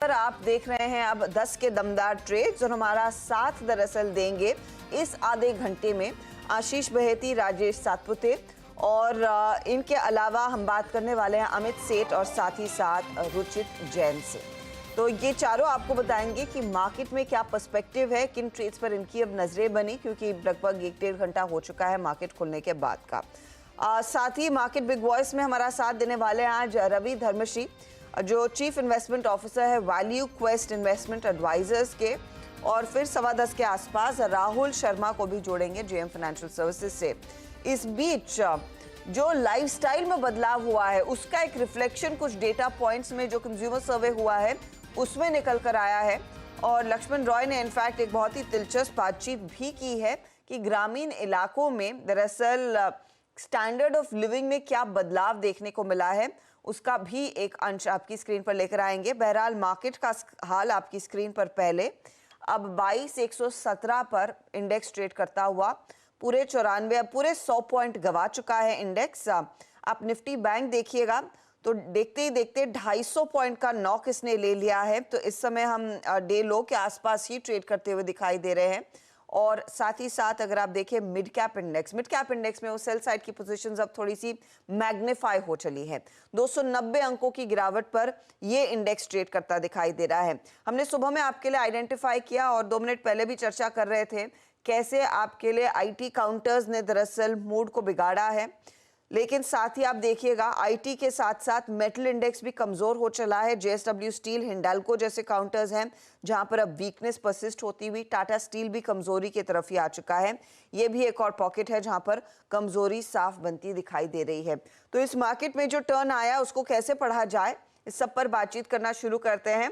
पर आप देख रहे हैं अब 10 के दमदार ट्रेड्स और हमारा साथ दरअसल देंगे इस आधे घंटे में आशीष बहेती, राजेश सातपुते और इनके अलावा हम बात करने वाले हैं अमित सेठ और साथ ही साथ रुचित जैन से। तो ये चारों आपको बताएंगे कि मार्केट में क्या पर्सपेक्टिव है, किन ट्रेड्स पर इनकी अब नजरें बनी, क्योंकि लगभग 1-1.5 घंटा हो चुका है मार्केट खुलने के बाद का। साथ ही मार्केट बिग वॉइस में हमारा साथ देने वाले हैं आज रवि धर्मश्री, जो चीफ इन्वेस्टमेंट ऑफिसर है वैल्यू क्वेस्ट इन्वेस्टमेंट एडवाइजर्स के, और फिर 10:15 के आसपास राहुल शर्मा को भी जोड़ेंगे जेएम फाइनेंशियल सर्विसेज से। इस बीच जो लाइफस्टाइल में बदलाव हुआ है उसका एक रिफ्लेक्शन कुछ डेटा पॉइंट्स में जो कंज्यूमर सर्वे हुआ है उसमें निकल कर आया है, और लक्ष्मण रॉय ने इनफैक्ट एक बहुत ही दिलचस्प बातचीत भी की है कि ग्रामीण इलाकों में दरअसल स्टैंडर्ड ऑफ लिविंग में क्या बदलाव देखने को मिला है, उसका भी एक अंश आपकी स्क्रीन पर लेकर आएंगे। बहरहाल मार्केट का हाल आपकी स्क्रीन पर पहले, अब 22,117 पर इंडेक्स ट्रेड करता हुआ, पूरे 100 पॉइंट गवा चुका है इंडेक्स। आप निफ्टी बैंक देखिएगा तो देखते ही देखते 250 पॉइंट का नॉक इसने ले लिया है। तो इस समय हम डे लो के आसपास ही ट्रेड करते हुए दिखाई दे रहे हैं। और साथ ही साथ अगर आप देखें मिड कैप इंडेक्स में वो सेल साइड की पोजीशंस अब थोड़ी सी मैग्नीफाई हो चली है। 290 अंकों की गिरावट पर ये इंडेक्स ट्रेड करता दिखाई दे रहा है। हमने सुबह में आपके लिए आइडेंटिफाई किया और 2 मिनट पहले भी चर्चा कर रहे थे कैसे आपके लिए आईटी काउंटर्स ने दरअसल मूड को बिगाड़ा है, लेकिन साथ ही आप देखिएगा आईटी के साथ साथ मेटल इंडेक्स भी कमजोर हो चला है। जेएसडब्ल्यू स्टील, हिंडाल्को जैसे काउंटर्स हैं जहां पर अब वीकनेस परसिस्ट होती हुई, टाटा स्टील भी कमजोरी की तरफ ही आ चुका है। ये भी एक और पॉकेट है जहां पर कमजोरी साफ बनती दिखाई दे रही है। तो इस मार्केट में जो टर्न आया उसको कैसे पढ़ा जाए, इस सब पर बातचीत करना शुरू करते हैं।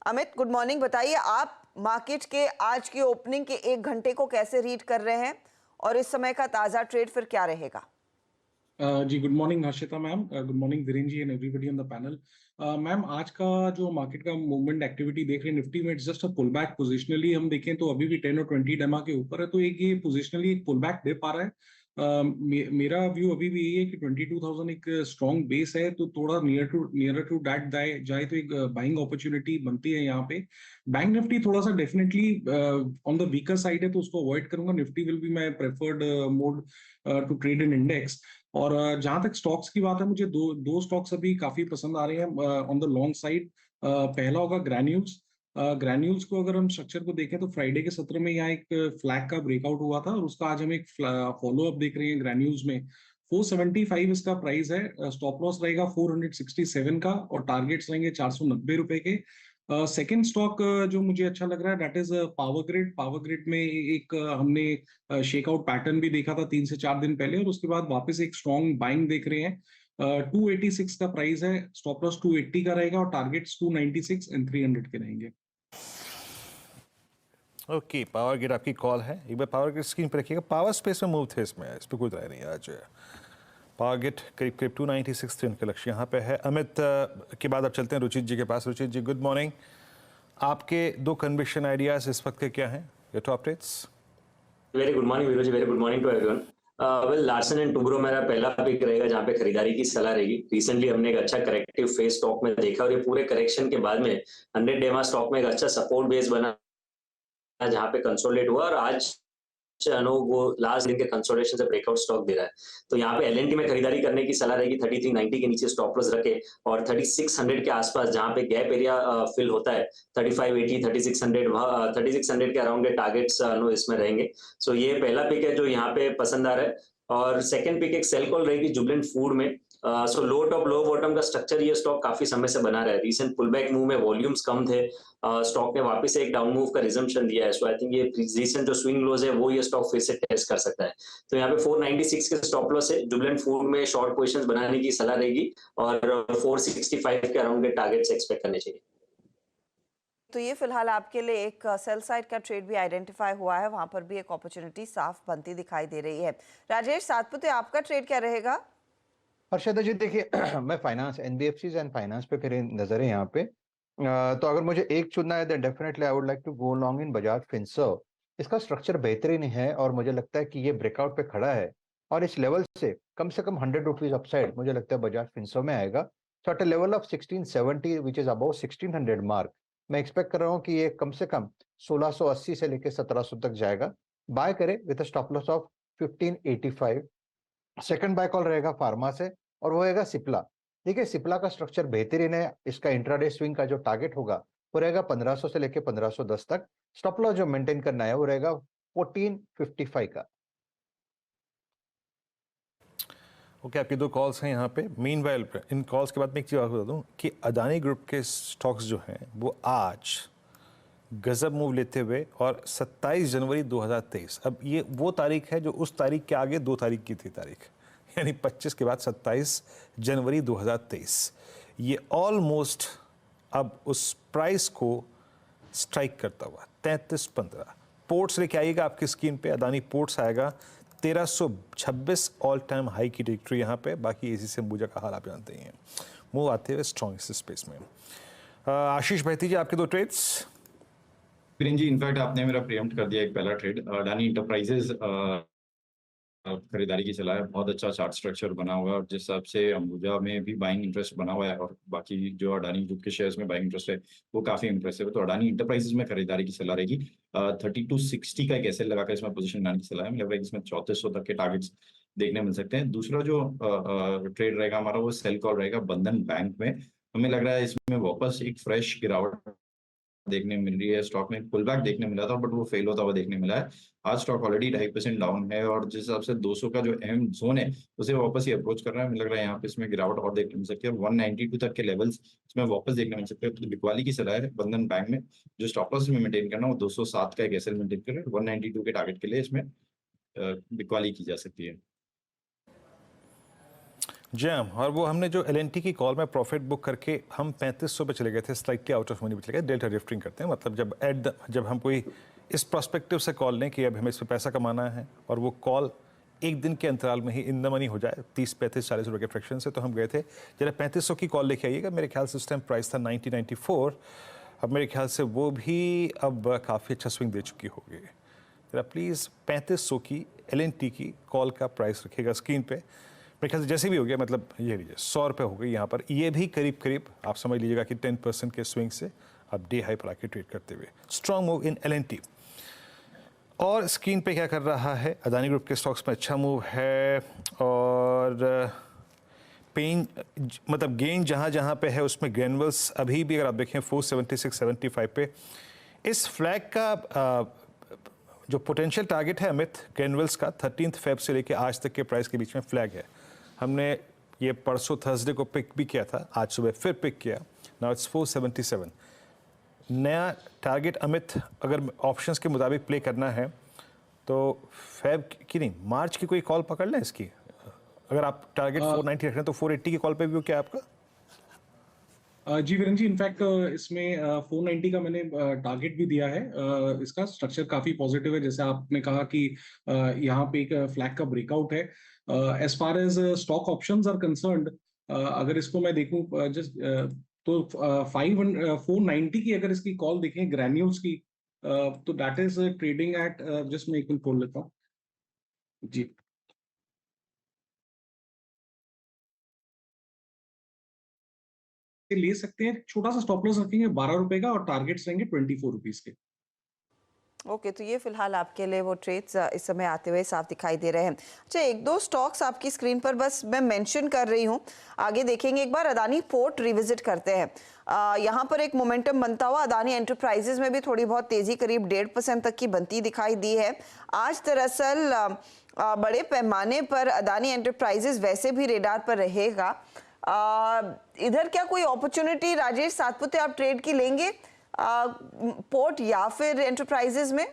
Amit, good morning. बताइए आप मार्केट के आज की ओपनिंग के 1 घंटे को कैसे रीड कर रहे हैं और इस समय का ताजा ट्रेड फिर क्या रहेगा? जी good morning Harshita ma'am, good morning Dhiren ji and everybody on the panel. Ma'am, आज का जो मार्केट का मूवमेंट एक्टिविटी देख रहे हैं निफ्टी में, it's just a pull back. Positionally हम देखें तो अभी भी 10 और 20 डेमा के ऊपर है, तो एक ये पोजिशनली एक पुल बैक दे पा रहा है। मेरा व्यू अभी भी यही है कि 22,000 एक स्ट्रॉन्ग बेस है, तो थोड़ा नियर टू दैट जाए तो एक बाइंग अपॉर्चुनिटी बनती है यहाँ पे। बैंक निफ्टी थोड़ा सा definitely on the weaker side है, तो उसको अवॉइड करूंगा। Nifty will be my preferred mode to trade in index. और जहां तक स्टॉक्स की बात है, मुझे दो स्टॉक्स अभी काफी पसंद आ रहे हैं ऑन द लॉन्ग साइड। पहला होगा ग्रैन्यूल्स। ग्रैन्यूल्स को अगर हम स्ट्रक्चर को देखें तो फ्राइडे के सत्र में यहाँ एक फ्लैग का ब्रेकआउट हुआ था और उसका आज हम एक फॉलो अप देख रहे हैं ग्रैन्यूल्स में। 475 इसका प्राइस है, स्टॉप लॉस रहेगा 467 का और टारगेट्स रहेंगे 490 रुपए के। सेकेंड स्टॉक जो मुझे अच्छा लग रहा है that is power grid. Power grid में एक हमने शेकआउट पैटर्न भी देखा था 3 से 4 दिन पहले, और उसके बाद वापस एक स्ट्रॉन्ग बाइंग देख रहे हैं। 286 का प्राइस है, स्टॉप लॉस 280 का रहेगा और टारगेट्स 296 एंड 300 के रहेंगे। ओके, पावर ग्रिड आपकी कॉल है। एक बार पावर ग्रिड स्क्रीन पर रखिएगा। पावर स्पेस में मूव थे, इसमें इस पर कोई राय नहीं है। आज पावर ग्रिड करीब करीब 296 थे उनके लक्ष्य यहाँ पे है। अमित के बाद अब चलते हैं रुचित जी के पास। Ruchit ji, good morning. आपके 2 कन्विक्शन आइडियाज इस वक्त के क्या हैं, your top trades? Very good morning Viru ji, very good morning to everyone. Well, Larsen and Toubro मेरा पहला पिक रहेगा जहां पे खरीदारी की सलाह रहेगी। रिसेंटली हमने एक अच्छा करेक्टिव फेज स्टॉक में देखा और ये पूरे करेक्शन के बाद में 100 डेमा स्टॉक में एक अच्छा सपोर्ट बेस बना जहां पे कंसोलिडेट हुआ और आज वो लास्ट दिन के कंसोलिडेशन से ब्रेकआउट स्टॉक दे रहा है। तो यहाँ पे एलएनटी में खरीदारी करने की सलाह रहेगी 3390 के नीचे स्टॉप लॉस रखे और 3600 के आसपास जहाँ पे गैप एरिया फिल होता है 3580 3600 के अराउंड के टारगेट्स इसमें रहेंगे। सो ये पहला पिक है जो यहाँ पे पसंद आ रहा है। और सेकंड पिक एक सेल कॉल रहेगी जुबलेंट फूड में। सो लो टॉप लो बॉटम का स्ट्रक्चर ये स्टॉक काफी समय से बना रहा है। रिसेंट पुलबैक मूव में वॉल्यूम्स कम थे, स्टॉक ने वापस एक डाउन मूव का रिजम्पशन दिया है। सो आई थिंक ये रिसेंट जो स्विंग लोज है वो ये स्टॉक फिर से टेस्ट कर सकता है। तो यहाँ पे 496 के स्टॉप लॉस है। जुबलेंट फूड में शॉर्ट पोजीशंस बनाने की सलाह रहेगी और 465 के अराउंड के टारगेट्स एक्सपेक्ट करने चाहिए। तो ये फिलहाल आपके लिए एक सेल साइड का ट्रेड भी आइडेंटिफाई हुआ है, वहां पर भी एक अपॉर्चुनिटी साफ बनती दिखाई दे रही है। राजेश सातपुते, आपका ट्रेड क्या रहेगा? हर्षदा जी देखिए मैं फाइनेंस एनबीएफसीज एंड फाइनेंस पे फिर नजर है यहाँ पे। तो अगर मुझे एक चुनना है then definitely I would like to go long in Bajaj Finserv. इसका स्ट्रक्चर बेहतरीन है और मुझे लगता है कि ये ब्रेकआउट पे खड़ा है और इस लेवल से कम 100 रुपीज अपसाइड मुझे लगता है बजाज फिनसर्व में आएगा। So at a level of 1670 which is about 1600 mark मैं एक्सपेक्ट कर रहा हूँ कि ये कम से कम 1680 से लेके 1700 तक जाएगा। बाय करे with stop loss of 1585। Second by call रहेगा फार्मा से और वो रहेगा सिप्ला। देखिए सिप्ला का स्ट्रक्चर बेहतरीन है, इसका इंट्राडे स्विंग का जो टारगेट होगा वो रहेगा 1500 से लेके 1510 तक। स्टॉप लॉस जो मेंटेन करना है वो रहेगा 1455 का। ओके, आपकी दो कॉल्स हैं यहाँ पे। मीनवाइल इन कॉल्स के बाद मैं एक चीज़ और बता दूँ कि अदानी ग्रुप के स्टॉक्स जो हैं वो आज गजब मूव लेते हुए, और 27 जनवरी 2023, अब ये वो तारीख है जो उस तारीख के आगे 2 तारीख की थी तारीख, यानी 25 के बाद 27 जनवरी 2023, ये ऑलमोस्ट अब उस प्राइस को स्ट्राइक करता हुआ 33.15। पोर्ट्स लेके आइएगा आपकी स्क्रीन पे, अदानी पोर्ट्स आएगा 1326 ऑल टाइम हाई की टेरिटरी यहाँ पे। बाकी इसी से अंबुजा का हाल आप जानते ही हैं, मूव आते हुए स्ट्रॉन्ग इस स्पेस में। आशीष बहती जी, आपके 2 ट्रेड्स। किरण जी, इनफैक्ट आपने मेरा प्रीएम्प्ट कर दिया एक पहला ट्रेड। अडानी इंटरप्राइजेज खरीदारी की सलाह है, बहुत अच्छा चार्ट स्ट्रक्चर बना हुआ है और जिस हिसाब से अंबुजा में भी बाइंग इंटरेस्ट बना हुआ है और बाकी जो अडानी ग्रुप के शेयर्स में बाइंग इंटरेस्ट है वो काफी इंप्रेसिव है। तो अडानी इंटरप्राइजेज में खरीदारी की सलाह रहेगी। 3260 का एक एसएल लगाकर इसमें पोजीशन बनाने की सलाह है। मुझे लग रहा है इसमें 3400 तक के टारगेट्स देखने मिल सकते हैं। दूसरा जो ट्रेड रहेगा हमारा वो सेल कॉल रहेगा बंधन बैंक में। हमें लग रहा है इसमें वापस एक फ्रेश गिरावट देखने मिल रही है। स्टॉक में पुल बैक देखने मिला था बट वो फेल होता हुआ देखने मिला है। आज स्टॉक ऑलरेडी 2.5% डाउन है और जिस हिसाब से 200 का जो अहम जोन है उसे वापस ही अप्रोच कर रहा है। मुझे लग रहा है यहाँ पे इसमें गिरावट और देखने मिल सकती है। 192 तक के लेवल्स इसमें वापस देखने मिल सकते हैं। तो बिकवाली की सलाह है बंधन बैंक में, जो स्टॉप लॉस में मेंटेन करना वो 207 का एक एसएल मेंटेन कर रहे हैं। 192 के टारगेट के लिए इसमें बिकवाली की जा सकती है। जी हाँ, और वो हमने जो एलएनटी की कॉल में प्रॉफिट बुक करके हम 3500 पे चले गए थे, स्लाइटली आउट ऑफ मनी पे चले गए। डेल्टा ड्रिफ्टिंग करते हैं, मतलब जब हम कोई इस प्रोस्पेक्टिव से कॉल लें कि अब हमें इस पर पैसा कमाना है और वो कॉल एक दिन के अंतराल में ही इन द मनी हो जाए 30, 35, 40 रुपये के फ्रैक्शन से, तो हम गए थे। जरा 3500 की कॉल लेके आइएगा। मेरे ख्याल से उस टाइम प्राइस था 90-94। अब मेरे ख्याल से वो भी अब काफ़ी अच्छा स्विंग दे चुकी होगी। जरा प्लीज़ 3500 की एलएनटी की कॉल का प्राइस रखिएगा स्क्रीन पे। मेरे ख्याल से जैसे भी हो गया, मतलब ये लीजिए 100 रुपये हो गई यहाँ पर। ये भी करीब करीब आप समझ लीजिएगा कि 10% के स्विंग से अब डे हाई पर आके ट्रेड करते हुए स्ट्रॉन्ग मूव इन एलएनटी। और स्क्रीन पे क्या कर रहा है, अदानी ग्रुप के स्टॉक्स में अच्छा मूव है और पेन मतलब गेन जहाँ जहाँ पे है उसमें ग्रेनुअल्स अभी भी अगर आप देखें 476.75 पे। इस फ्लैग का जो पोटेंशियल टारगेट है अमित ग्रेनुअल्स का 13 फेब से लेके आज तक के प्राइस के बीच में फ्लैग है। हमने ये परसों थर्सडे को पिक भी किया था, आज सुबह फिर पिक किया। नाउ इट्स 477 नया टारगेट अमित। अगर ऑप्शंस के मुताबिक प्ले करना है तो फेब की नहीं, मार्च की कोई कॉल पकड़ लें इसकी। अगर आप टारगेट 490 रख रहे हैं तो 480 की कॉल पे भी क्या है आपका? जी वीरेंद्र जी, इनफैक्ट इसमें 490 का मैंने टारगेट भी दिया है। इसका स्ट्रक्चर काफी पॉजिटिव है, जैसे आपने कहा कि यहाँ पे एक फ्लैग का ब्रेकआउट है। As far as stock options are concerned, अगर इसको मैं देखूं जस्ट तो 490 की अगर इसकी कॉल देखें ग्रैन्यूल्स की, तो that is trading at, just मैं एक मिनट खोल लेता हूँ जी। ले सकते हैं, छोटा सा स्टॉप लॉस रखेंगे 12 रुपए का और टारगेट्स रहेंगे 24 रुपीज के। ओके, तो ये फिलहाल आपके लिए वो ट्रेड्स इस समय आते हुए साफ दिखाई दे रहे हैं। अच्छा, एक दो स्टॉक्स आपकी स्क्रीन पर बस मैं मेंशन कर रही हूँ, आगे देखेंगे। एक बार अदानी पोर्ट रिविजिट करते हैं। यहाँ पर एक मोमेंटम बनता हुआ अदानी एंटरप्राइजेज में भी थोड़ी बहुत तेजी, करीब 1.5% तक की बनती दिखाई दी है। आज दरअसल बड़े पैमाने पर अदानी एंटरप्राइजेज वैसे भी रेडार पर रहेगा। इधर क्या कोई अपॉर्चुनिटी राजेश सातपुते आप ट्रेड की लेंगे पोर्ट या फिर एंटरप्राइजेज में?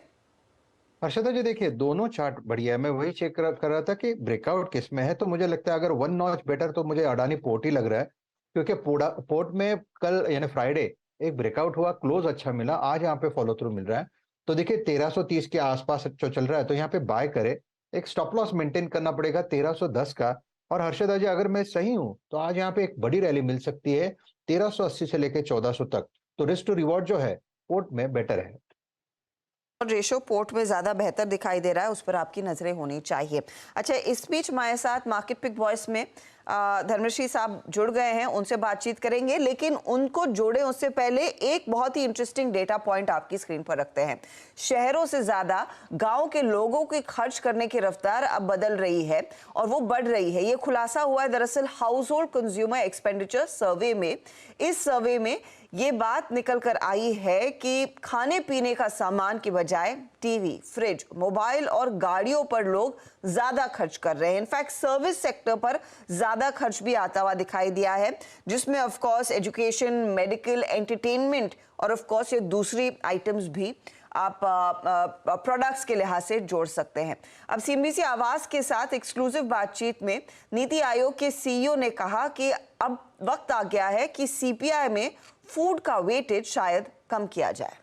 हर्षदा जी देखिए, दोनों चार्ट बढ़िया है। मैं वही चेक कर रहा था कि ब्रेकआउट किस में है, तो मुझे लगता है अगर 1 नॉच बेटर तो मुझे अडानी पोर्ट ही लग रहा है, क्योंकि पोर्ट में कल यानी फ्राइडे एक ब्रेकआउट हुआ, क्लोज अच्छा मिला, आज यहाँ पे फॉलो थ्रू मिल रहा है। तो देखिए 1330 के आसपास जो चल रहा है तो यहाँ पे बाय करे। एक स्टॉप लॉस मेंटेन करना पड़ेगा 1310 का। और हर्षदा जी अगर मैं सही हूं तो आज यहाँ पे एक बड़ी रैली मिल सकती है 1380 से लेके 1400 तक। तो रिस्क टू रिवॉर्ड जो है पोर्ट में बेटर है। रेशो पोर्ट में ज्यादा बेहतर दिखाई दे रहा है, उस पर आपकी नजरें होनी चाहिए। अच्छा, इस बीच हमारे साथ मार्केट पिक वॉइस में धर्मश्री साहब जुड़ गए हैं, उनसे बातचीत करेंगे, लेकिन उनको जोड़े उससे पहले एक बहुत ही इंटरेस्टिंग डेटा पॉइंट आपकी स्क्रीन पर रखते हैं। शहरों से ज्यादा गांव के लोगों की खर्च करने की रफ्तार अब बदल रही है और वो बढ़ रही है। ये खुलासा हुआ है दरअसल हाउस होल्ड कंज्यूमर एक्सपेंडिचर सर्वे में। इस सर्वे में ये बात निकल कर आई है कि खाने पीने का सामान की बजाय टीवी, फ्रिज, मोबाइल और गाड़ियों पर लोग ज्यादा खर्च कर रहे हैं। इनफैक्ट सर्विस सेक्टर पर ज्यादा खर्च भी आता हुआ दिखाई दिया है, जिसमें of course education, medical, entertainment और ऑफ कोर्स ये दूसरी आइटम्स भी आप प्रोडक्ट्स के लिहाज से जोड़ सकते हैं। अब सीएनबीसी आवाज के साथ एक्सक्लूसिव बातचीत में नीति आयोग के सीईओ ने कहा कि अब वक्त आ गया है कि सीपीआई में फूड का वेटेज शायद कम किया जाए।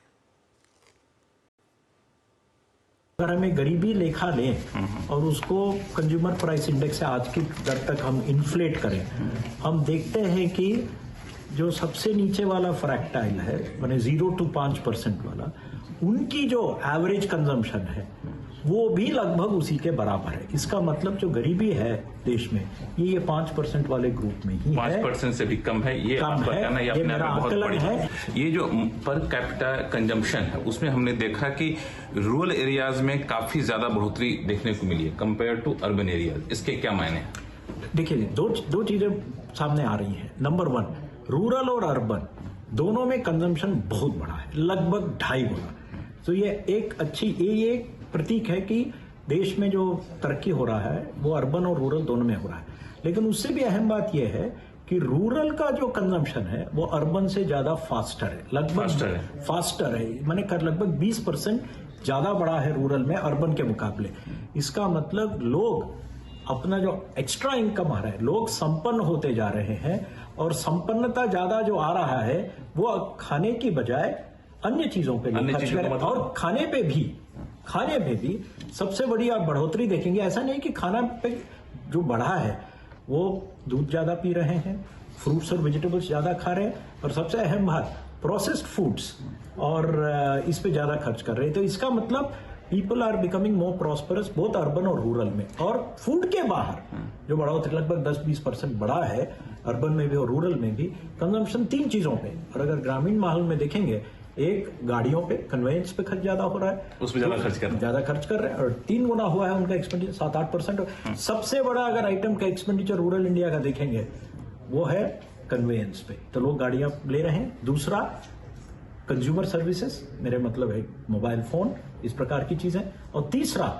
अगर हमें गरीबी लेखा लें और उसको कंज्यूमर प्राइस इंडेक्स से आज की दर तक हम इन्फ्लेट करें, हम देखते हैं कि जो सबसे नीचे वाला फ्रैक्टाइल है, माने 0 to 5% वाला, उनकी जो एवरेज कंजम्पशन है वो भी लगभग उसी के बराबर है। इसका मतलब जो गरीबी है देश में ये 5% वाले ग्रुप में ही 5% से भी कम है। ये कम आपका है, कहना ये ये अपने मेरा आप में बहुत आकलन बड़ी है। ये जो पर कैपिटा कंजम्पशन है उसमें हमने देखा कि रूरल एरियाज में काफी ज्यादा बढ़ोतरी देखने को मिली है कंपेयर टू अर्बन एरियाज। इसके क्या मायने हैं? देखिए, दो चीजें सामने आ रही हैं। नंबर 1, रूरल और अर्बन दोनों में कंजम्पशन बहुत बड़ा है, लगभग 2.5 गुना। तो ये एक अच्छी ये प्रतीक है कि देश में जो तरक्की हो रहा है वो अर्बन और रूरल दोनों में हो रहा है। लेकिन उससे भी अहम बात यह है कि रूरल का जो कंजम्पशन है वो अर्बन से ज्यादा फास्टर है, लगभग फास्टर है, माने कर लगभग 20% ज्यादा बड़ा है रूरल में अर्बन के मुकाबले। इसका मतलब लोग अपना जो एक्स्ट्रा इनकम आ रहा है, लोग संपन्न होते जा रहे हैं और संपन्नता ज्यादा जो आ रहा है वो खाने की बजाय अन्य चीजों पे खर्च कर, और खाने पे भी सबसे बड़ी आप बढ़ोतरी देखेंगे। ऐसा नहीं कि खाना पे जो बढ़ा है वो दूध ज्यादा पी रहे हैं, फ्रूट्स और वेजिटेबल्स ज्यादा खा रहे हैं, और सबसे अहम बात प्रोसेस्ड फूड्स और इस पे ज्यादा खर्च कर रहे हैं। तो इसका मतलब people are becoming more prosperous both urban और रूरल में। और फूड के बाहर जो बढ़ोतरी लगभग 10-20% बढ़ा है अर्बन में भी और रूरल में भी, कंजम्पशन 3 चीजों पे। और अगर ग्रामीण माहौल में देखेंगे, एक गाड़ियों पे, कन्वेंस पे खर्च ज्यादा हो रहा है, उसमें ज्यादा खर्च कर रहे हैं और 3 गुना हुआ है उनका एक्सपेंडिचर, 7-8%। सबसे बड़ा अगर आइटम का एक्सपेंडिचर रूरल इंडिया का देखेंगे वो है कन्वेंस पे, तो लोग गाड़ियां ले रहे हैं। दूसरा कंज्यूमर सर्विसेज, मेरे मतलब है मोबाइल फोन, इस प्रकार की चीजें। और तीसरा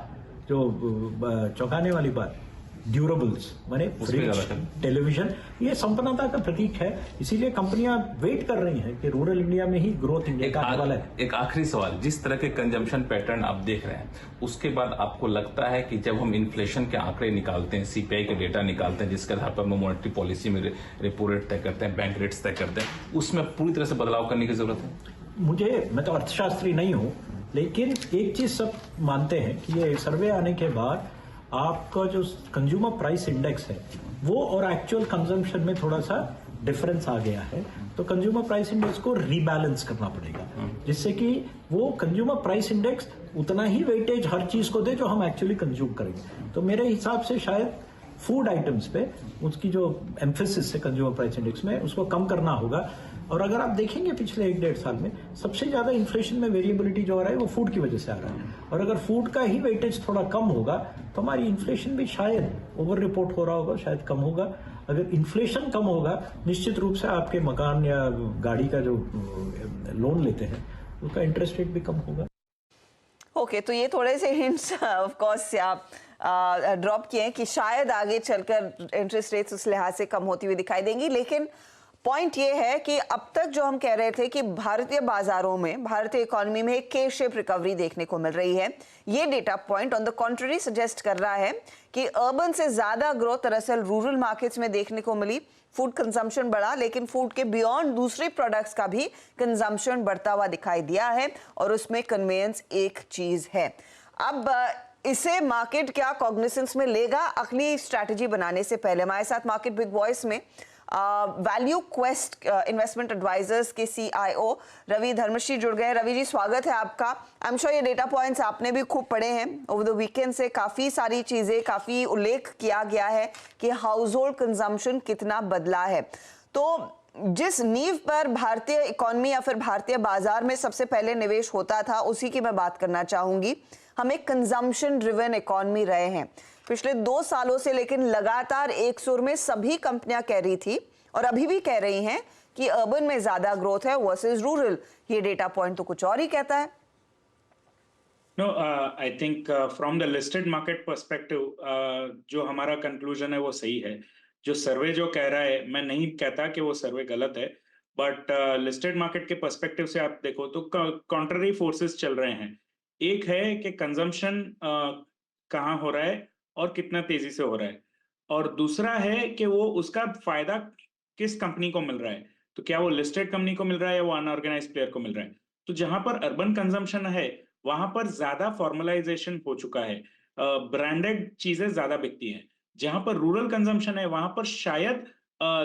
जो चौंकाने वाली बात, ड्यूरेबल्स, माने फ्रिज, टेलीविजन, ये संपन्नता का प्रतीक है। इसीलिए कंपनियां वेट कर रही हैं कि रूरल इंडिया में ही ग्रोथ इंडिया का आने वाला है। एक आखिरी सवाल, जिस तरह के कंजम्पशन पैटर्न आप देख रहे हैं उसके बाद आपको लगता है कि जब हम इन्फ्लेशन के आंकड़े निकालते हैं, सीपीआई के डेटा निकालते हैं जिसके आधार पर हम मॉनेटरी पॉलिसी में रेपो रेट तय करते हैं, बैंक रेट्स तय करते हैं, उसमें पूरी तरह से बदलाव करने की जरूरत है? मैं तो अर्थशास्त्री नहीं हूं, लेकिन एक चीज सब मानते हैं कि ये सर्वे आने के बाद आपका जो कंज्यूमर प्राइस इंडेक्स है वो और एक्चुअल कंजम्पशन में थोड़ा सा डिफरेंस आ गया है। तो कंज्यूमर प्राइस इंडेक्स को रीबैलेंस करना पड़ेगा, जिससे कि वो कंज्यूमर प्राइस इंडेक्स उतना ही वेटेज हर चीज को दे जो हम एक्चुअली कंज्यूम करेंगे। तो मेरे हिसाब से शायद फूड आइटम्स पे उसकी जो एम्फेसिस है कंज्यूमर प्राइस इंडेक्स में, उसको कम करना होगा। और अगर आप देखेंगे पिछले 1-1.5 साल में सबसे ज्यादा इन्फ्लेशन में वेरिएबिलिटी जो आ रहा है वो फूड की वजह से आ रहा है। और अगर फूड का ही वेटेज थोड़ा कम होगा तो हमारी इन्फ्लेशन भी शायद ओवर रिपोर्ट हो रहा होगा, शायद कम होगा। अगर इन्फ्लेशन कम होगा, निश्चित रूप से आपके मकान या गाड़ी का जो लोन लेते हैं उसका इंटरेस्ट रेट भी कम होगा। ओके, तो ये थोड़े से हिंट्स ऑफ कोर्स आप ड्रॉप किए हैं कि शायद आगे चलकर इंटरेस्ट रेट्स उस लिहाज से कम होती हुई दिखाई देंगी। लेकिन पॉइंट ये है कि अब तक जो हम कह रहे थे कि भारतीय बाजारों में, भारतीय इकोनॉमी में एक के शेप रिकवरी देखने को मिल रही है, ये data point on the contrary suggest कर रहा है कि अर्बन से ज्यादा ग्रोथ दरअसल रूरल मार्केट्स में देखने को मिली। फूड कंजम्पशन बढ़ा, लेकिन फूड के बियॉन्ड दूसरे प्रोडक्ट्स का भी कंजम्पशन बढ़ता हुआ दिखाई दिया है, और उसमें कन्वेंस एक चीज है। अब इसे मार्केट क्या कॉग्निसेंस में लेगा, अगली स्ट्रैटेजी बनाने से पहले हमारे साथ मार्केट बिग वॉइस में वैल्यू क्वेस्ट इन्वेस्टमेंट एडवाइजर्स के CIO रवि धर्मश्री जुड़ गए। रवि जी, स्वागत है आपका। आई एम श्योर ये डेटा पॉइंट्स आपने भी खूब पढ़े हैं। ओवर द वीकेंड से काफ़ी सारी चीज़ें, काफ़ी उल्लेख किया गया है कि हाउस होल्ड कंजम्पशन कितना बदला है। तो जिस नींव पर भारतीय इकोनॉमी या फिर भारतीय बाजार में सबसे पहले निवेश होता था, उसी की मैं बात करना चाहूंगी। हम एक कंजम्पशन ड्रिवन इकोनॉमी रहे हैं पिछले 2 सालों से, लेकिन लगातार एक सुर में सभी कंपनियां कह रही थी और अभी भी कह रही हैं कि अर्बन में ज्यादा ग्रोथ है वर्सेस रूरल। ये डेटा पॉइंट तो कुछ और ही कहता है। No, I think from the listed market perspective, जो हमारा कंक्लूजन है वो सही है। जो सर्वे जो कह रहा है, मैं नहीं कहता कि वो सर्वे गलत है, बट लिस्टेड मार्केट के पर्सपेक्टिव से आप देखो तो कॉन्ट्ररी फोर्सेस चल रहे हैं। एक है कि कंजम्पशन कहाँ हो रहा है और कितना तेजी से हो रहा है, और दूसरा है कि वो उसका फायदा किस कंपनी को मिल रहा है। तो क्या वो लिस्टेड कंपनी को मिल रहा है या वो अनऑर्गेनाइज्ड प्लेयर को मिल रहा है। तो जहां पर अर्बन कंजम्पशन है वहां पर ज्यादा फॉर्मलाइजेशन हो चुका है, ब्रांडेड चीजें ज्यादा बिकती हैं। जहां पर रूरल कंजम्पशन है वहां पर शायद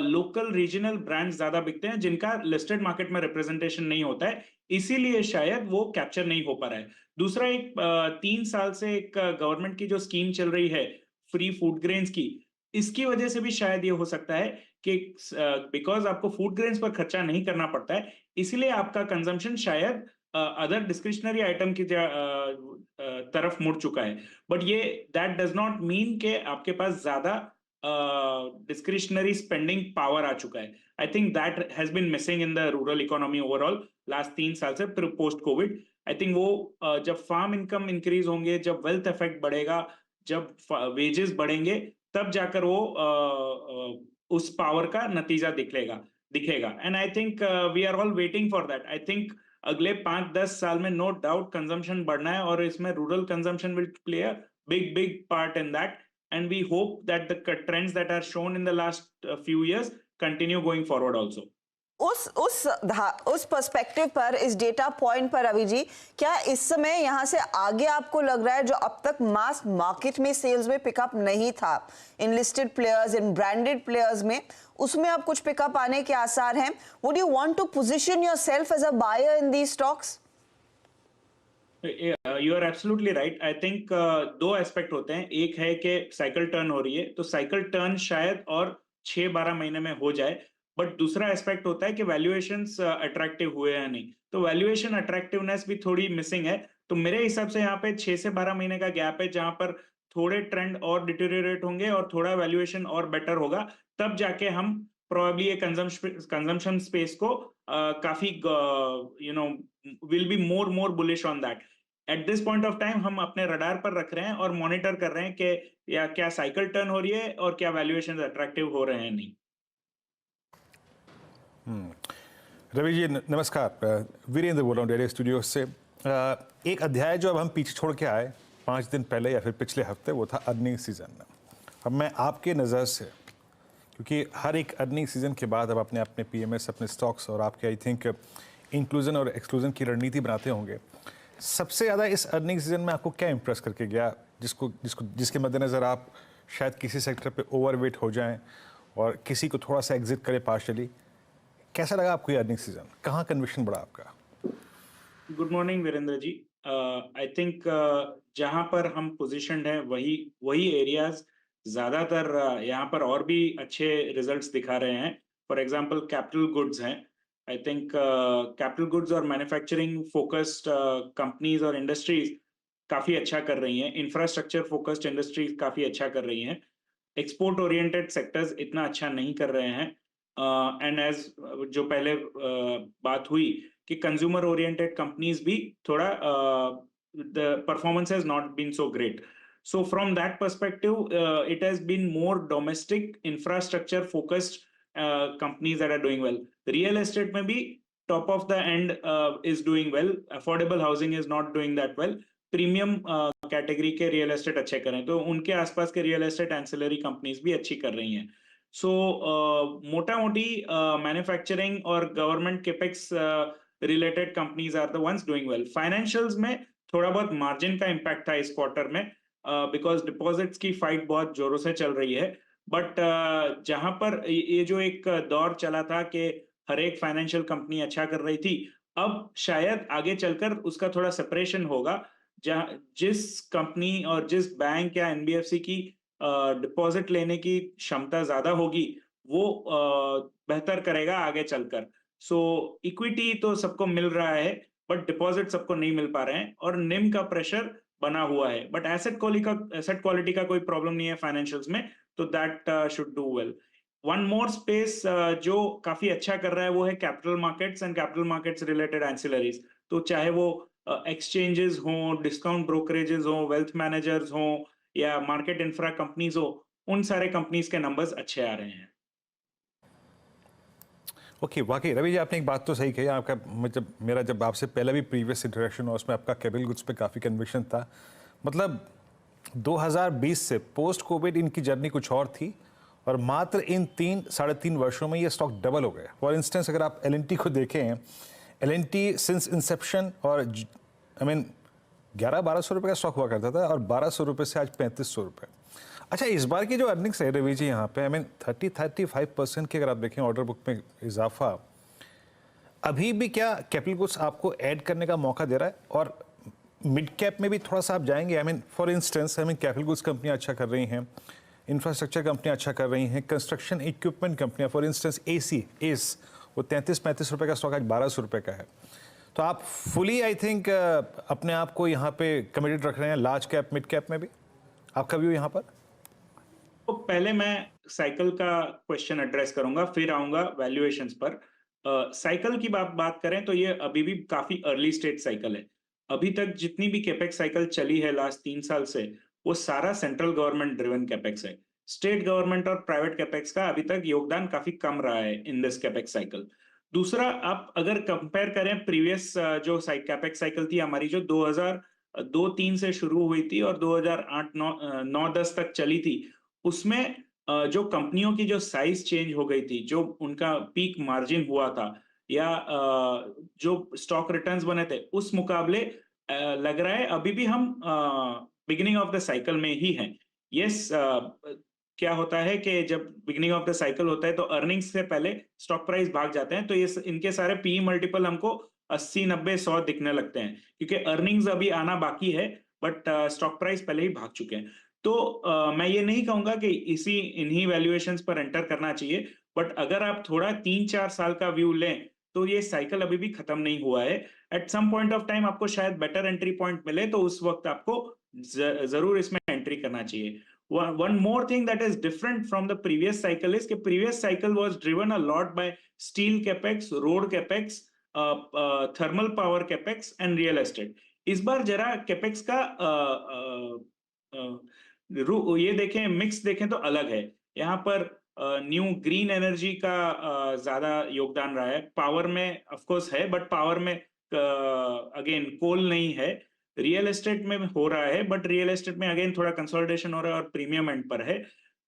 लोकल रीजनल ब्रांड्स ज्यादा बिकते हैं जिनका लिस्टेड मार्केट में रिप्रेजेंटेशन नहीं होता है, इसीलिए शायद वो कैप्चर नहीं हो पा रहा है। दूसरा, एक 3 साल से एक गवर्नमेंट की जो स्कीम चल रही है फ्री फूड ग्रेन्स की, इसकी वजह से भी शायद ये हो सकता है कि बिकॉज आपको फूड ग्रेन्स पर खर्चा नहीं करना पड़ता है, इसलिए आपका कंजम्पशन शायद अदर डिस्क्रिशनरी आइटम की तरफ मुड़ चुका है। बट ये दैट डज नॉट मीन कि आपके पास ज्यादा डिस्क्रिशनरी स्पेंडिंग पावर आ चुका है। I think that has been missing in the rural economy overall last 3 साल से पोस्ट कोविड। आई थिंक वो जब फार्म इनकम इंक्रीज होंगे, जब वेल्थ इफेक्ट बढ़ेगा, जब वेजेस बढ़ेंगे, तब जाकर वो उस पावर का नतीजा दिखेगा। And I think we are all waiting for that. I think अगले 5-10 साल में नो डाउट कंजम्पशन बढ़ना है और इसमें rural consumption will play a big part in that, and we hope that the trends that are shown in the last few years continue going forward also. उस perspective पर, इस data point पर रवि जी, क्या इस समय यहां से आगे आपको लग रहा है जो अब तक मास मार्केट में सेल्स में पिकअप नहीं था, in listed players, in branded players में, उसमें अब कुछ पिकअप आने के आसार हैं? Would you want to position yourself as a buyer in these stocks? You are absolutely right. I think 2 aspect होते हैं। एक है कि साइकिल टर्न हो रही है, तो साइकिल टर्न शायद और 6-12 महीने में हो जाए, बट दूसरा एस्पेक्ट होता है कि वैल्यूएशंस अट्रैक्टिव हुए हैं नहीं, तो वैल्यूएशन अट्रैक्टिवनेस भी थोड़ी मिसिंग है। तो मेरे हिसाब से यहाँ पे 6 से 12 महीने का गैप है जहां पर थोड़े ट्रेंड और डिटेरियोरेट होंगे और थोड़ा वैल्यूएशन और बेटर होगा, तब जाके हम प्रोबेबली ये कंजम्पशन स्पेस को काफी will be more bullish on that. At this point of time हम अपने रडार पर रख रहे हैं और मॉनिटर कर रहे हैं कि या क्या साइकिल टर्न हो रही है और क्या वैल्यूएशन अट्रैक्टिव हो रहे हैं नहीं। रवि जी नमस्कार, वीरेंद्र बोल रहा हूँ डेली स्टूडियो से। एक अध्याय जो अब हम पीछे छोड़ के आए 5 दिन पहले या फिर पिछले हफ्ते, वो था अर्निंग सीजन। अब मैं आपके नज़र से, क्योंकि हर एक अर्निंग सीजन के बाद अब अपने PMS, अपने स्टॉक्स और आपके आई थिंक इंक्लूजन और एक्सक्लूजन की रणनीति बनाते होंगे, सबसे ज़्यादा इस अर्निंग सीजन में आपको क्या इंप्रेस करके गया, जिसके मद्देनज़र आप शायद किसी सेक्टर पे ओवरवेट हो जाएं और किसी को थोड़ा सा एग्जिट करें पार्शली? कैसा लगा आपको ये अर्निंग सीजन? कहाँ कन्विक्शन बढ़ा आपका? Good morning Virendra ji. I think जहां पर हम पोजीशनड हैं वही एरियाज ज्यादातर यहाँ पर और भी अच्छे रिजल्ट्स दिखा रहे हैं। फॉर एग्जांपल कैपिटल गुड्स हैं। आई थिंक कैपिटल गुड्स और मैन्युफैक्चरिंग फोकस्ड कंपनीज और इंडस्ट्रीज काफी अच्छा कर रही हैं। इंफ्रास्ट्रक्चर फोकस्ड इंडस्ट्रीज काफी अच्छा कर रही हैं। एक्सपोर्ट ओरिएंटेड सेक्टर्स इतना अच्छा नहीं कर रहे हैं। एंड एज जो पहले बात हुई कि कंज्यूमर ओरिएंटेड कंपनीज भी थोड़ा the performance has not been so great. So from that perspective, it has been more domestic infrastructure focused companies that are doing well. Real estate में भी top of the end is doing well. Affordable housing is not doing that well. Premium category के real estate अच्छे करें तो उनके आसपास के real estate ancillary companies भी अच्छी कर रही हैं। So मोटा मोटी manufacturing और government capex related companies are the ones doing well. Financials में थोड़ा बहुत margin का impact था इस quarter में, बिकॉज डिपॉजिट्स की फाइट बहुत जोरों से चल रही है। बट जहां पर ये जो एक दौर चला था कि हर एक फाइनेंशियल कंपनी अच्छा कर रही थी, अब शायद आगे चलकर उसका थोड़ा सेपरेशन होगा, जहां जिस कंपनी और जिस बैंक या एनबीएफसी की डिपॉजिट लेने की क्षमता ज्यादा होगी, वो बेहतर करेगा आगे चलकर। सो इक्विटी तो सबको मिल रहा है, बट डिपॉजिट सबको नहीं मिल पा रहे हैं और निम का प्रेशर बना हुआ है। बट एसेट क्वालिटी का कोई प्रॉब्लम नहीं है फाइनेंशियल्स में, तो that should do well. One more space जो काफी अच्छा कर रहा है वो है capital markets and capital markets related ancillaries. तो चाहे वो एक्सचेंजेस हों, डिस्काउंट ब्रोकरेजेस हों, वेल्थ मैनेजर्स हों या मार्केट इंफ्रा कंपनीज हो, उन सारे कंपनीज के नंबर्स अच्छे आ रहे हैं। ओके, वाकई रवि जी आपने एक बात तो सही कही। आपका मतलब मेरा जब आपसे पहले भी प्रीवियस इंटरेक्शन हुआ उसमें आपका कैपिटल गुड्स पे काफ़ी कन्विक्शन था। मतलब 2020 से पोस्ट कोविड इनकी जर्नी कुछ और थी और मात्र इन 3-3.5 वर्षों में ये स्टॉक डबल हो गए। फॉर इंस्टेंस अगर आप एल को देखें, एल सिंस इंसेप्शन और आई मीन 1100-1200 रुपये का स्टॉक हुआ करता था और 1200 रुपये से आज 3500 रुपये। अच्छा, इस बार की जो अर्निंग्स है रवि जी यहाँ पे आई मीन 30-35% की अगर आप देखें ऑर्डर बुक में इजाफा, अभी भी क्या कैपिटल गुड्स आपको ऐड करने का मौका दे रहा है? और मिड कैप में भी थोड़ा सा आप जाएंगे? I mean for instance I mean capital goods कंपनियाँ अच्छा कर रही हैं, इंफ्रास्ट्रक्चर कंपनियाँ अच्छा कर रही हैं, कंस्ट्रक्शन इक्विपमेंट कंपनियाँ, फॉर इंस्टेंस एस वो 33-35 रुपये का स्टॉक आज 1200 रुपये का है। तो आप फुली आई थिंक अपने आप को यहाँ पे कमिटेड रख रहे हैं लार्ज कैप मिड कैप में भी। आपका व्यू यहाँ पर? तो पहले मैं साइकिल का क्वेश्चन एड्रेस करूंगा, फिर आऊंगा वैल्यूएशंस पर। साइकिल की बात करें तो ये अभी भी काफी अर्ली स्टेज साइकिल है। अभी तक जितनी भी कैपेक्स साइकिल चली है लास्ट 3 साल से, वो सारा सेंट्रल गवर्नमेंट ड्रिवन कैपेक्स है। स्टेट गवर्नमेंट और प्राइवेट कैपेक्स का अभी तक योगदान काफी कम रहा है इन दिस कैपेक्स साइकिल। दूसरा, आप अगर कंपेयर करें प्रीवियस जो कैपेक्स साइकिल थी हमारी, जो 2002-3 से शुरू हुई थी और 2008-9-10 तक चली थी, उसमें जो कंपनियों की जो साइज चेंज हो गई थी, जो उनका पीक मार्जिन हुआ था या जो स्टॉक रिटर्न्स बने थे, उस मुकाबले लग रहा है अभी भी हम बिगिनिंग ऑफ द साइकिल में ही हैं। यस, क्या होता है कि जब बिगिनिंग ऑफ द साइकिल होता है तो अर्निंग्स से पहले स्टॉक प्राइस भाग जाते हैं, तो ये इनके सारे पीई मल्टीपल हमको 80, 90, 100 दिखने लगते हैं, क्योंकि अर्निंग्स अभी आना बाकी है, बट स्टॉक प्राइस पहले ही भाग चुके हैं। तो मैं ये नहीं कहूंगा कि इन्हीं वैल्यूएशंस पर एंटर करना चाहिए, बट अगर आप थोड़ा 3-4 साल का व्यू लें तो ये साइकिल अभी भी खत्म नहीं हुआ है। At some point of time आपको शायद बेटर एंट्री पॉइंट मिले, तो उस वक्त आपको जरूर इसमें एंट्री करना चाहिए। One more thing that is different from the previous cycle is that previous cycle was driven a lot by steel capex, road capex, thermal power capex and real estate. इस बार जरा capex का ये देखें, mix देखें तो अलग है। यहाँ पर न्यू ग्रीन एनर्जी का ज्यादा योगदान रहा है। पावर में ऑफ कोर्स है, बट पावर में अगेन कोल नहीं है। रियल एस्टेट में हो रहा है, बट रियल एस्टेट में अगेन थोड़ा कंसोलिडेशन हो रहा है और प्रीमियम एंड पर है।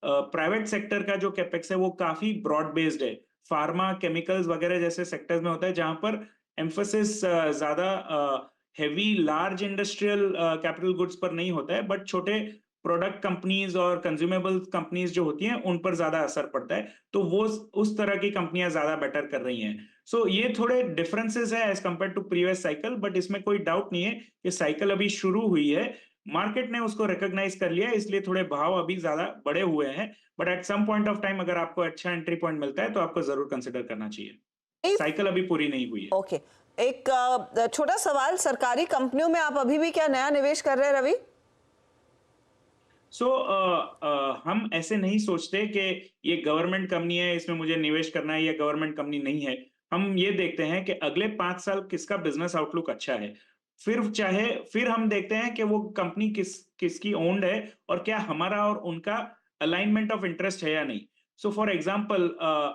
प्राइवेट सेक्टर का जो कैपेक्स है वो काफी ब्रॉड बेस्ड है। फार्मा, केमिकल्स वगैरह जैसे सेक्टर्स में होता है, जहां पर एम्फोसिस ज्यादा heavy large industrial capital goods पर नहीं होता है, बट छोटे प्रोडक्ट कंपनीज और कंज्यूमेबल कंपनीज जो होती हैं उन पर ज्यादा असर पड़ता है, तो वो उस तरह की कंपनियां ज्यादा बेटर कर रही हैं। सो ये थोड़े डिफरेंसेस है as compare to previous cycle, but इसमें कोई डाउट नहीं है कि साइकिल अभी शुरू हुई है, मार्केट ने उसको रिकॉग्नाइज कर लिया है, इसलिए थोड़े भाव अभी ज्यादा बढ़े हुए हैं। But at some point of time अगर आपको अच्छा एंट्री पॉइंट मिलता है तो आपको जरूर कंसिडर करना चाहिए। साइकिल अभी पूरी नहीं हुई है। ओके, एक छोटा सवाल, सरकारी कंपनियों में आप अभी भी क्या नया निवेश कर रहे हैं रवि? हम ऐसे नहीं सोचते कि ये गवर्नमेंट कंपनी है, इसमें मुझे निवेश करना है, या गवर्नमेंट कंपनी नहीं है। हम ये देखते हैं कि अगले 5 साल किसका बिजनेस आउटलुक अच्छा है, फिर हम देखते हैं कि वो कंपनी किसकी ओन्ड है और क्या हमारा और उनका अलाइनमेंट ऑफ इंटरेस्ट है या नहीं। सो फॉर एग्जांपल,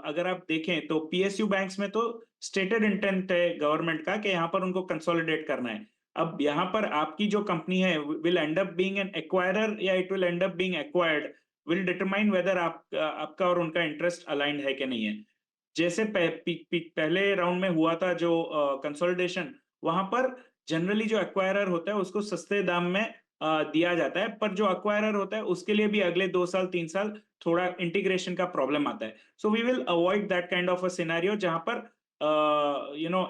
अगर आप देखें तो पीएसयू बैंक्स में तो स्टेटेड इंटेंट है गवर्नमेंट का कि यहाँ पर उनको कंसोलिडेट करना है। अब यहाँ पर आपकी जो कंपनी है will end up being an acquirer या it will end up being acquired will determine whether आपका और उनका इंटरेस्ट अलाइंड है कि नहीं है। जैसे पहले राउंड में हुआ था जो कंसोलिडेशन, वहां पर जनरली जो एक्वायरर होता है उसको सस्ते दाम में दिया जाता है, पर जो अक्वायरर होता है उसके लिए भी अगले 2 साल 3 साल थोड़ा इंटीग्रेशन का प्रॉब्लम आता है। So we will avoid that kind of a scenario जहां पर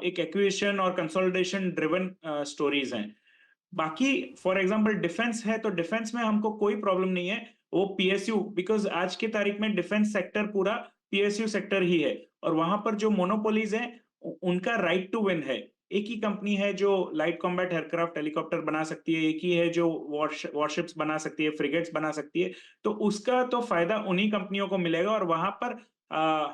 एक एक्विजिशन और कंसोलिडेशन ड्रिवन स्टोरीज हैं। बाकी फॉर एग्जांपल डिफेंस है, तो डिफेंस में हमको कोई प्रॉब्लम नहीं है। वो पीएसयू, बिकॉज आज की तारीख में डिफेंस सेक्टर पूरा पीएसयू सेक्टर ही है, और वहां पर जो मोनोपोलीज हैं उनका राइट टू विन है। एक ही कंपनी है जो लाइट कॉम्बैट एयरक्राफ्ट हेलीकॉप्टर बना सकती है, एक ही है जो वॉरशिप्स बना सकती है, फ्रिगेट्स बना सकती है, तो उसका तो फायदा उन्हीं कंपनियों को मिलेगा। और वहां पर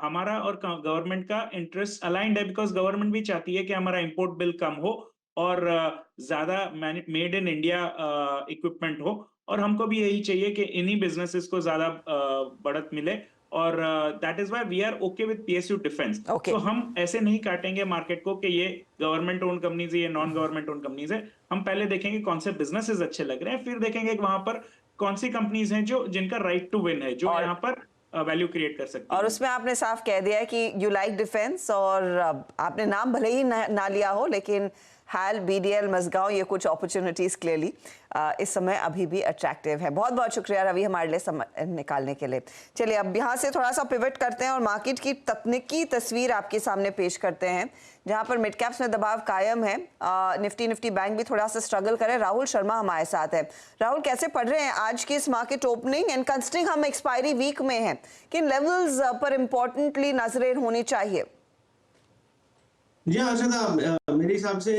हमारा और गवर्नमेंट का इंटरेस्ट अलाइंड है, बिकॉज गवर्नमेंट भी चाहती है कि हमारा इंपोर्ट बिल कम हो और ज्यादा मेड इन इंडिया इक्विपमेंट हो, और हमको भी यही चाहिए कि इन्हीं बिजनेसेस को ज्यादा बढ़त मिले, और that is why we are okay with PSU defence. Okay. तो हम ऐसे नहीं काटेंगे मार्केट को कि ये गवर्नमेंट ओन कंपनीज है, ये नॉन गवर्नमेंट ओन कंपनीज है। हम पहले देखेंगे कौन से बिजनेसेस अच्छे लग रहे हैं, फिर देखेंगे कि वहां पर कौन सी कंपनीज हैं जो जिनका राइट टू विन है, जो और- यहाँ पर वैल्यू क्रिएट कर सकती और है। उसमें आपने साफ कह दिया है कि यू लाइक डिफेंस, और आपने नाम भले ही ना लिया हो, लेकिन हाल, बीडीएल, मजगांव, ये कुछ अपॉर्चुनिटीज क्लियरली इस समय अभी भी अट्रैक्टिव है। बहुत बहुत शुक्रिया रवि हमारे लिए समय निकालने के लिए। चलिए अब यहाँ से थोड़ा सा पिवट करते हैं और मार्केट की तकनीकी तस्वीर आपके सामने पेश करते हैं, जहाँ पर मिड कैप्स में दबाव कायम है। निफ्टी बैंक भी थोड़ा सा स्ट्रगल करे। राहुल शर्मा हमारे साथ है। राहुल, कैसे पढ़ रहे हैं आज की इस मार्केट ओपनिंग, एंड कंसिडरिंग हम एक्सपायरी वीक में हैं, किन लेवल्स पर इंपॉर्टेंटली नजरें होनी चाहिए? जी हर्षदा, मेरे हिसाब से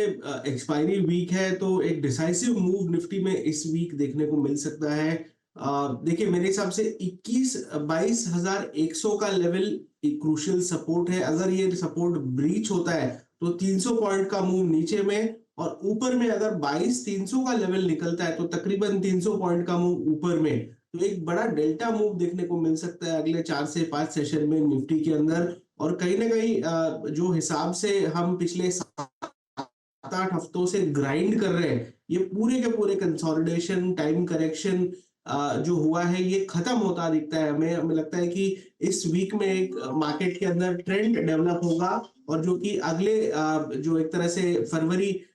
एक्सपायरी वीक है तो एक डिसाइसिव मूव निफ्टी में इस वीक देखने को मिल सकता है। देखिए, मेरे हिसाब से 22,100 का लेवल एक क्रूशियल सपोर्ट है। अगर ये सपोर्ट ब्रीच होता है तो 300 पॉइंट का मूव नीचे में, और ऊपर में अगर 22,300 का लेवल निकलता है तो तकरीबन 300 पॉइंट का मूव ऊपर में, तो एक बड़ा डेल्टा मूव देखने को मिल सकता है अगले 4 से 5 सेशन में निफ्टी के अंदर। और कहीं ना कहीं जो हिसाब से हम पिछले 7-8 हफ्तों से ग्राइंड कर रहे हैं, ये पूरे के पूरे कंसोलिडेशन, टाइम करेक्शन जो हुआ है, ये खत्म होता दिखता है। हमें लगता है कि इस वीक में एक मार्केट के अंदर ट्रेंड डेवलप होगा, और जो कि अगले जो एक तरह से फरवरी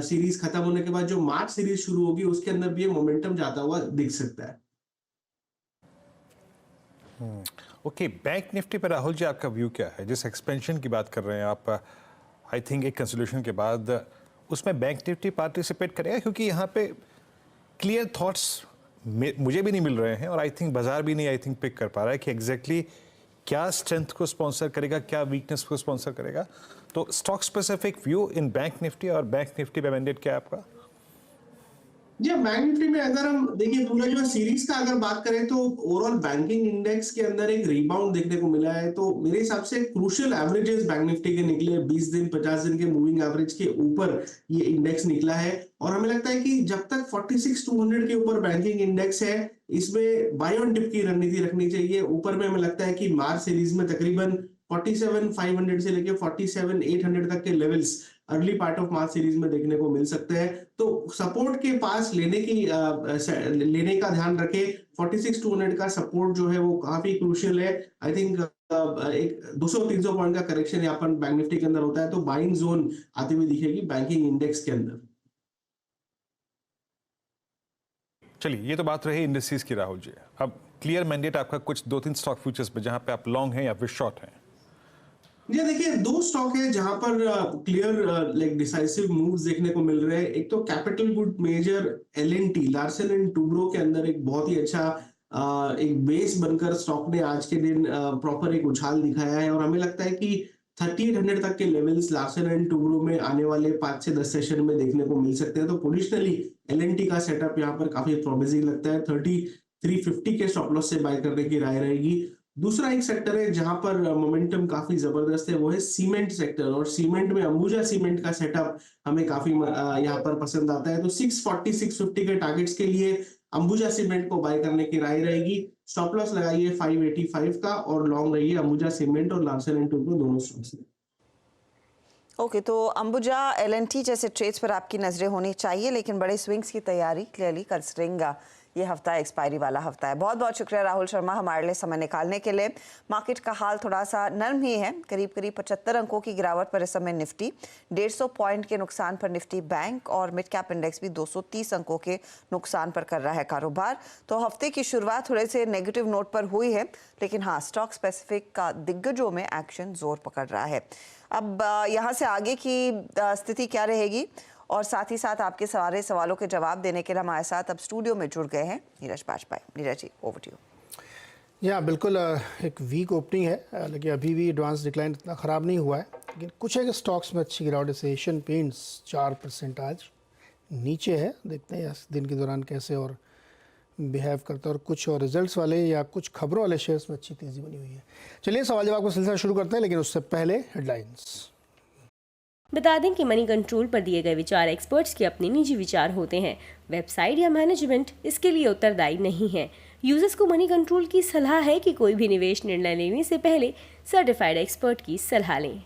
सीरीज खत्म होने के बाद जो मार्च सीरीज शुरू होगी, उसके अंदर भी ये मोमेंटम जाता हुआ दिख सकता है। ओके, बैंक निफ्टी पर राहुल जी आपका व्यू क्या है? जिस एक्सपेंशन की बात कर रहे हैं आप, आई थिंक एक कंसोलिडेशन के बाद उसमें बैंक निफ्टी पार्टिसिपेट करेगा? क्योंकि यहाँ पे क्लियर थॉट्स मुझे भी नहीं मिल रहे हैं, और आई थिंक बाजार भी नहीं पिक कर पा रहा है कि एग्जैक्टली क्या स्ट्रेंथ को स्पॉन्सर करेगा, क्या वीकनेस को स्पॉन्सर करेगा। तो स्टॉक स्पेसिफिक व्यू इन बैंक निफ्टी, और बैंक निफ्टी पे मैंडेट क्या है आपका? जी, बैंक निफ्टी में अगर हम देखिए पूरा जो सीरीज का अगर बात करें तो ओवरऑल बैंकिंग इंडेक्स के अंदर एक रिबाउंड देखने को मिला है। तो मेरे हिसाब से क्रूशियल एवरेजेस बैंक निफ्टी के निकले, 20 दिन 50 दिन के मूविंग एवरेज के ऊपर ये इंडेक्स निकला है, और हमें लगता है कि जब तक 46,200 के ऊपर बैंकिंग इंडेक्स है, इसमें बाय ऑन डिप की रणनीति रखनी चाहिए। ऊपर में हमें लगता है कि मार्च सीरीज में तकरीबन 47,500 से लेके 47,800 तक के levels early part of March series में देखने को मिल सकते हैं। तो सपोर्ट के पास लेने का ध्यान रखें। 46,200 का सपोर्ट जो है वो काफी क्रूशियल है। आई थिंक एक 200-300 पॉइंट का करेक्शन यहाँ पर बैंक निफ्टी के अंदर होता है, तो बाइंग जोन आती हुई दिखेगी बैंकिंग इंडेक्स के अंदर। चलिए, ये तो बात रही इंडस्ट्रीज की राहुल जी। अब क्लियर मैंडेट आपका कुछ 2-3 स्टॉक फ्यूचर्स पे जहां पे आप लॉन्ग हैं या फिर शॉर्ट हैं? ये देखिए, 2 स्टॉक है जहां पर क्लियर लाइक डिसाइसिव मूव्स देखने को मिल रहे हैं। एक तो capital good major L&T, Larsen and Toubro के अंदर एक बहुत ही अच्छा एक बेस बनकर स्टॉक ने आज के दिन प्रॉपर एक उछाल दिखाया है, और हमें लगता है कि 3800 तक के लेवल्स लार्सन एंड टूब्रो में आने वाले 5 से 10 सेशन में देखने को मिल सकते हैं। तो पोजिशनली L&T का सेटअप यहाँ पर काफी प्रॉमिसिंग लगता है। 3350 के स्टॉप लॉस से बाय करने की राय रहेगी। दूसरा एक सेक्टर है जहां पर मोमेंटम काफी जबरदस्त है, वो है सीमेंट सेक्टर, और सीमेंट में अंबुजा सीमेंट का सेटअप हमें काफी यहाँ पर पसंद आता है। तो 640-650 के टारगेट्स के लिए अंबुजा सीमेंट को बाय करने की राय रहेगी। स्टॉप लॉस लगाइए 585 का, और लॉन्ग रहिए अंबुजा सीमेंट और लार्सन एंड टूब्रो दोनों स्टॉक्स में। ओके, तो अंबुजा, L&T जैसे ट्रेड्स पर आपकी नजरें होनी चाहिए, लेकिन बड़े स्विंग्स की तैयारी क्लियरली कंसिडरिंग ये हफ्ता एक्सपायरी वाला हफ्ता है। बहुत बहुत शुक्रिया राहुल शर्मा हमारे लिए समय निकालने के लिए। मार्केट का हाल थोड़ा सा नर्म ही है, करीब करीब 75 अंकों की गिरावट पर इस समय निफ्टी, 150 पॉइंट के नुकसान पर निफ्टी बैंक और मिड कैप इंडेक्स भी 230 अंकों के नुकसान पर कर रहा है कारोबार। तो हफ्ते की शुरुआत थोड़े से नेगेटिव नोट पर हुई है, लेकिन हाँ, स्टॉक स्पेसिफिक का दिग्गजों में एक्शन जोर पकड़ रहा है। अब यहाँ से आगे की स्थिति क्या रहेगी और साथ ही साथ आपके सारे सवालों के जवाब देने के लिए हमारे साथ अब स्टूडियो में जुड़ गए हैं Neeraj Bajpayee. Neeraj ji, over to you. या बिल्कुल एक वीक ओपनिंग है, लेकिन अभी भी एडवांस डिक्लाइन इतना ख़राब नहीं हुआ है, लेकिन कुछ एक स्टॉक्स में अच्छी गिरावट, जैसे एशियन पेंट्स 4% आज नीचे है। देखते हैं इस दिन के दौरान कैसे और बिहेव करता है, और कुछ और रिजल्ट्स वाले या कुछ खबरों वाले शेयर्स में अच्छी तेज़ी बनी हुई है। चलिए सवाल जवाब का सिलसिला शुरू करते हैं, लेकिन उससे पहले हेडलाइंस। बता दें कि मनी कंट्रोल पर दिए गए विचार एक्सपर्ट्स के अपने निजी विचार होते हैं। वेबसाइट या मैनेजमेंट इसके लिए उत्तरदायी नहीं है। यूजर्स को मनी कंट्रोल की सलाह है कि कोई भी निवेश निर्णय लेने से पहले सर्टिफाइड एक्सपर्ट की सलाह लें।